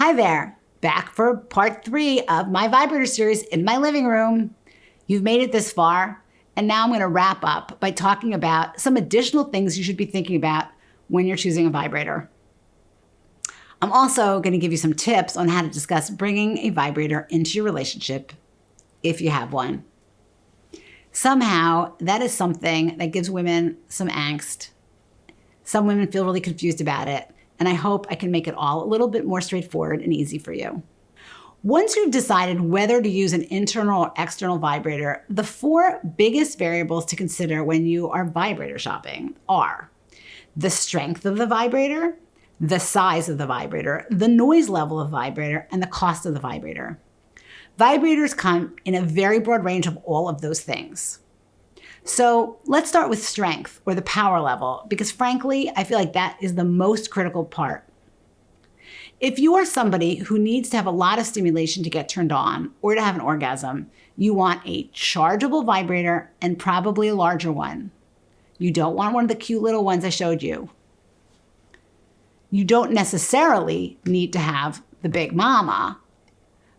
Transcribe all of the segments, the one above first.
Hi there, back for part 3 of my Vibrator series in my living room. You've made it this far, and now I'm going to wrap up by talking about some additional things you should be thinking about when you're choosing a vibrator. I'm also going to give you some tips on how to discuss bringing a vibrator into your relationship if you have one. Somehow, that is something that gives women some angst. Some women feel really confused about it, and I hope I can make it all a little bit more straightforward and easy for you. Once you've decided whether to use an internal or external vibrator, the 4 biggest variables to consider when you are vibrator shopping are the strength of the vibrator, the size of the vibrator, the noise level of the vibrator, and the cost of the vibrator. Vibrators come in a very broad range of all of those things. So let's start with strength, or the power level, because frankly, I feel like that is the most critical part. If you are somebody who needs to have a lot of stimulation to get turned on or to have an orgasm, you want a chargeable vibrator and probably a larger one. You don't want one of the cute little ones I showed you. You don't necessarily need to have the big mama,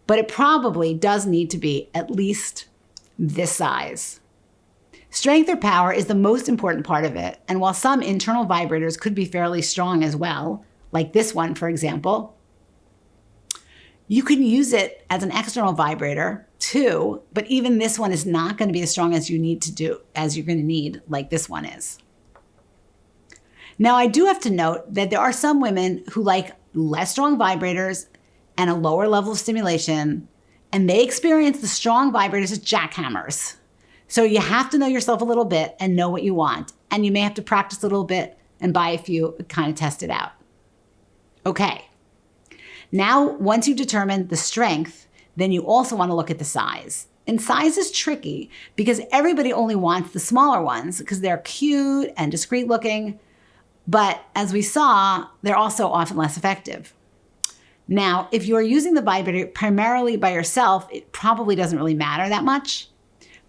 but it probably does need to be at least this size. Strength or power is the most important part of it, and while some internal vibrators could be fairly strong as well, like this one, for example, you can use it as an external vibrator too, but even this one is not going to be as strong as you're going to need, like this one is. Now, I do have to note that there are some women who like less strong vibrators and a lower level of stimulation, and they experience the strong vibrators as jackhammers. So you have to know yourself a little bit and know what you want. And you may have to practice a little bit and buy a few, kind of test it out. Okay. Now, once you've determined the strength, then you also want to look at the size. And size is tricky because everybody only wants the smaller ones because they're cute and discreet looking. But as we saw, they're also often less effective. Now, if you are using the vibrator primarily by yourself, it probably doesn't really matter that much.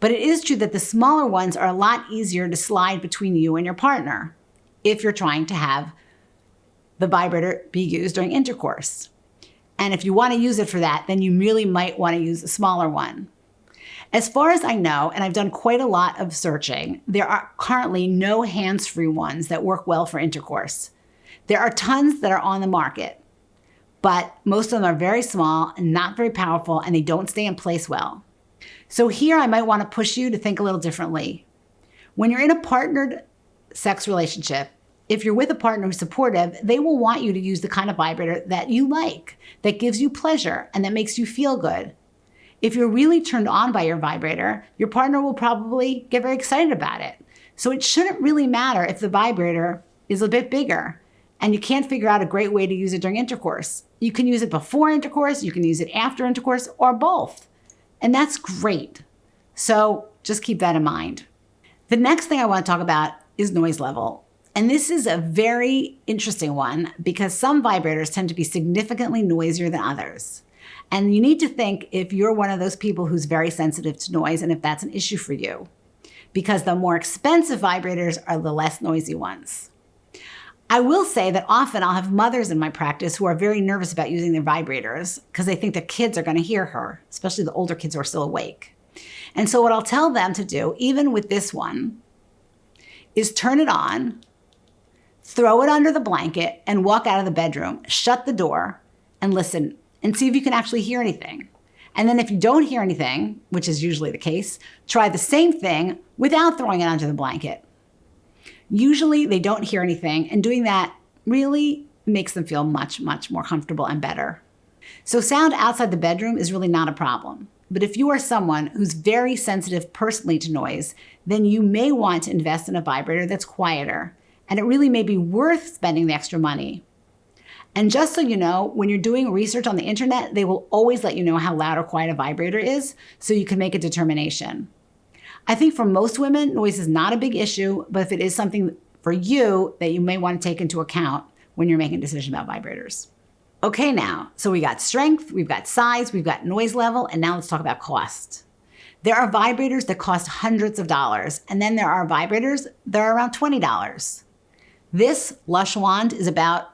But it is true that the smaller ones are a lot easier to slide between you and your partner if you're trying to have the vibrator be used during intercourse. And if you want to use it for that, then you really might want to use a smaller one. As far as I know, and I've done quite a lot of searching, there are currently no hands-free ones that work well for intercourse. There are tons that are on the market, but most of them are very small and not very powerful, and they don't stay in place well. So here I might want to push you to think a little differently. When you're in a partnered sex relationship, if you're with a partner who's supportive, they will want you to use the kind of vibrator that you like, that gives you pleasure, and that makes you feel good. If you're really turned on by your vibrator, your partner will probably get very excited about it. So it shouldn't really matter if the vibrator is a bit bigger and you can't figure out a great way to use it during intercourse. You can use it before intercourse, you can use it after intercourse, or both. And that's great. So just keep that in mind. The next thing I want to talk about is noise level. And this is a very interesting one because some vibrators tend to be significantly noisier than others. And you need to think if you're one of those people who's very sensitive to noise and if that's an issue for you. Because the more expensive vibrators are the less noisy ones. I will say that often I'll have mothers in my practice who are very nervous about using their vibrators because they think their kids are going to hear her, especially the older kids who are still awake. And so what I'll tell them to do, even with this one, is turn it on, throw it under the blanket, and walk out of the bedroom, shut the door, and listen, and see if you can actually hear anything. And then if you don't hear anything, which is usually the case, try the same thing without throwing it under the blanket. Usually they don't hear anything, and doing that really makes them feel much, much more comfortable and better. So sound outside the bedroom is really not a problem. But if you are someone who's very sensitive personally to noise, then you may want to invest in a vibrator that's quieter, and it really may be worth spending the extra money. And just so you know, when you're doing research on the internet, they will always let you know how loud or quiet a vibrator is, so you can make a determination. I think for most women, noise is not a big issue, but if it is something for you that you may want to take into account when you're making a decision about vibrators. Okay now, so we got strength, we've got size, we've got noise level, and now let's talk about cost. There are vibrators that cost hundreds of dollars, and then there are vibrators that are around $20. This Lush wand is about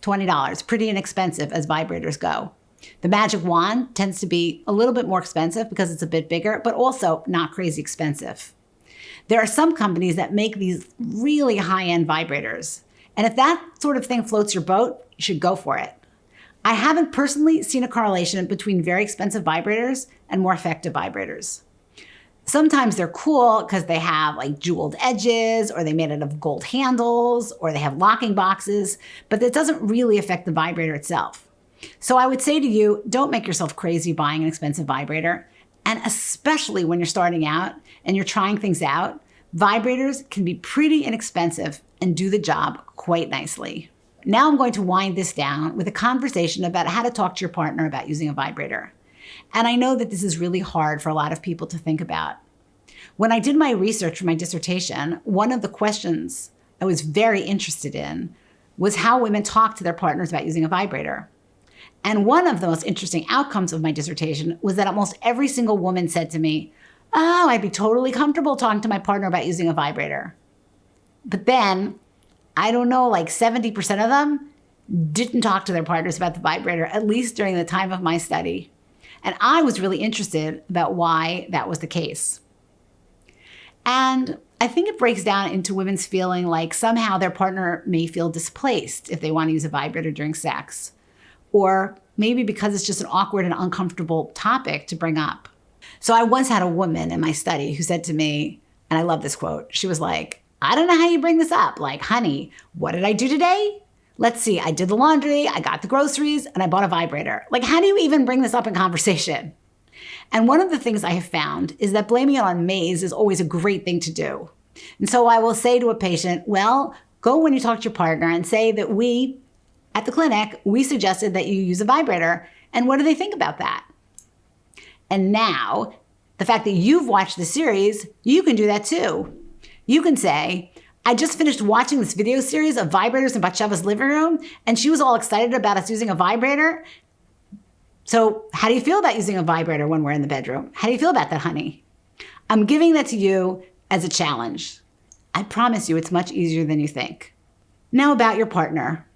$20, pretty inexpensive as vibrators go. The Magic Wand tends to be a little bit more expensive because it's a bit bigger, but also not crazy expensive. There are some companies that make these really high-end vibrators. And if that sort of thing floats your boat, you should go for it. I haven't personally seen a correlation between very expensive vibrators and more effective vibrators. Sometimes they're cool because they have like jeweled edges, or they made it of gold handles, or they have locking boxes, but that doesn't really affect the vibrator itself. So I would say to you, don't make yourself crazy buying an expensive vibrator. And especially when you're starting out and you're trying things out, vibrators can be pretty inexpensive and do the job quite nicely. Now I'm going to wind this down with a conversation about how to talk to your partner about using a vibrator. And I know that this is really hard for a lot of people to think about. When I did my research for my dissertation, one of the questions I was very interested in was how women talk to their partners about using a vibrator. And one of the most interesting outcomes of my dissertation was that almost every single woman said to me, "Oh, I'd be totally comfortable talking to my partner about using a vibrator." But then, I don't know, like 70% of them didn't talk to their partners about the vibrator, at least during the time of my study. And I was really interested about why that was the case. And I think it breaks down into women's feeling like somehow their partner may feel displaced if they want to use a vibrator during sex. Or maybe because it's just an awkward and uncomfortable topic to bring up. So I once had a woman in my study who said to me, and I love this quote, she was like, "I don't know how you bring this up. Like, honey, what did I do today? Let's see, I did the laundry, I got the groceries, and I bought a vibrator. Like, how do you even bring this up in conversation?" And one of the things I have found is that blaming it on maize is always a great thing to do. And so I will say to a patient, well, go when you talk to your partner and say that we, at the clinic, we suggested that you use a vibrator. And what do they think about that? And now, the fact that you've watched the series, you can do that too. You can say, "I just finished watching this video series of vibrators in Batsheva's living room, and she was all excited about us using a vibrator. So how do you feel about using a vibrator when we're in the bedroom? How do you feel about that, honey?" I'm giving that to you as a challenge. I promise you it's much easier than you think. Now about your partner.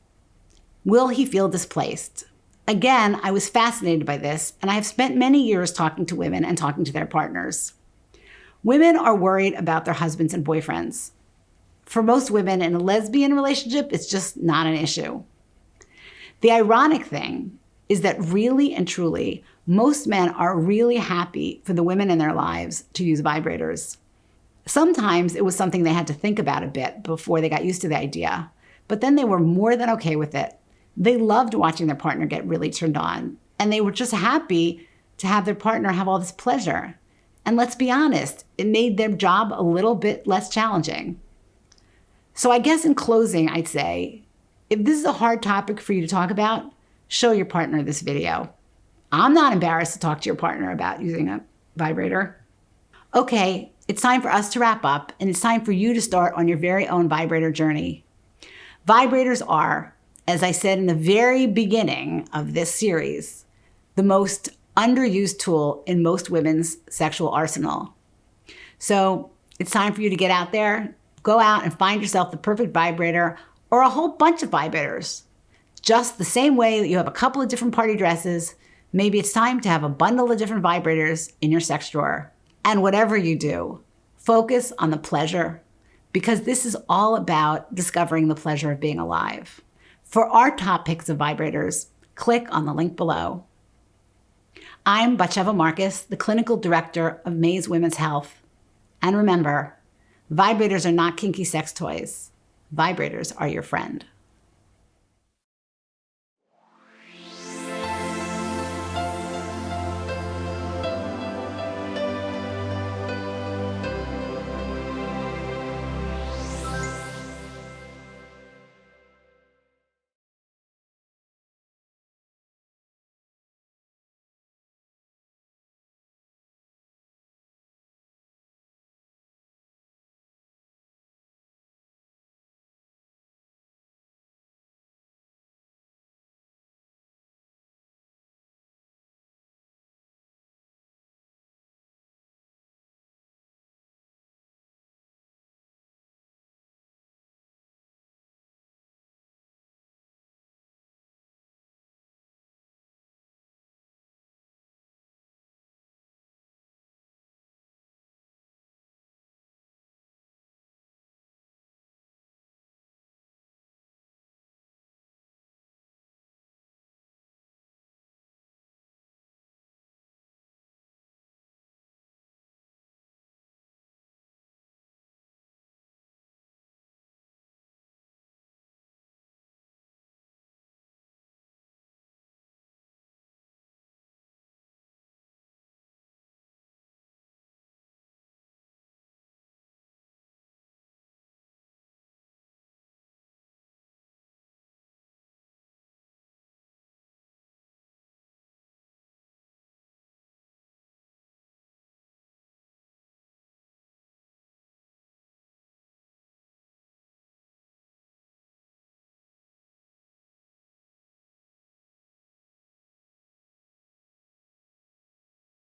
Will he feel displaced? Again, I was fascinated by this, and I have spent many years talking to women and talking to their partners. Women are worried about their husbands and boyfriends. For most women in a lesbian relationship, it's just not an issue. The ironic thing is that really and truly, most men are really happy for the women in their lives to use vibrators. Sometimes it was something they had to think about a bit before they got used to the idea, but then they were more than okay with it. They loved watching their partner get really turned on, and they were just happy to have their partner have all this pleasure. And let's be honest, it made their job a little bit less challenging. So I guess in closing, I'd say, if this is a hard topic for you to talk about, show your partner this video. I'm not embarrassed to talk to your partner about using a vibrator. Okay, it's time for us to wrap up, and it's time for you to start on your very own vibrator journey. Vibrators are, as I said in the very beginning of this series, the most underused tool in most women's sexual arsenal. So it's time for you to get out there, go out and find yourself the perfect vibrator or a whole bunch of vibrators. Just the same way that you have a couple of different party dresses, maybe it's time to have a bundle of different vibrators in your sex drawer. And whatever you do, focus on the pleasure, because this is all about discovering the pleasure of being alive. For our top picks of vibrators, click on the link below. I'm Batsheva Marcus, the clinical director of Maze Women's Health. And remember, vibrators are not kinky sex toys. Vibrators are your friend.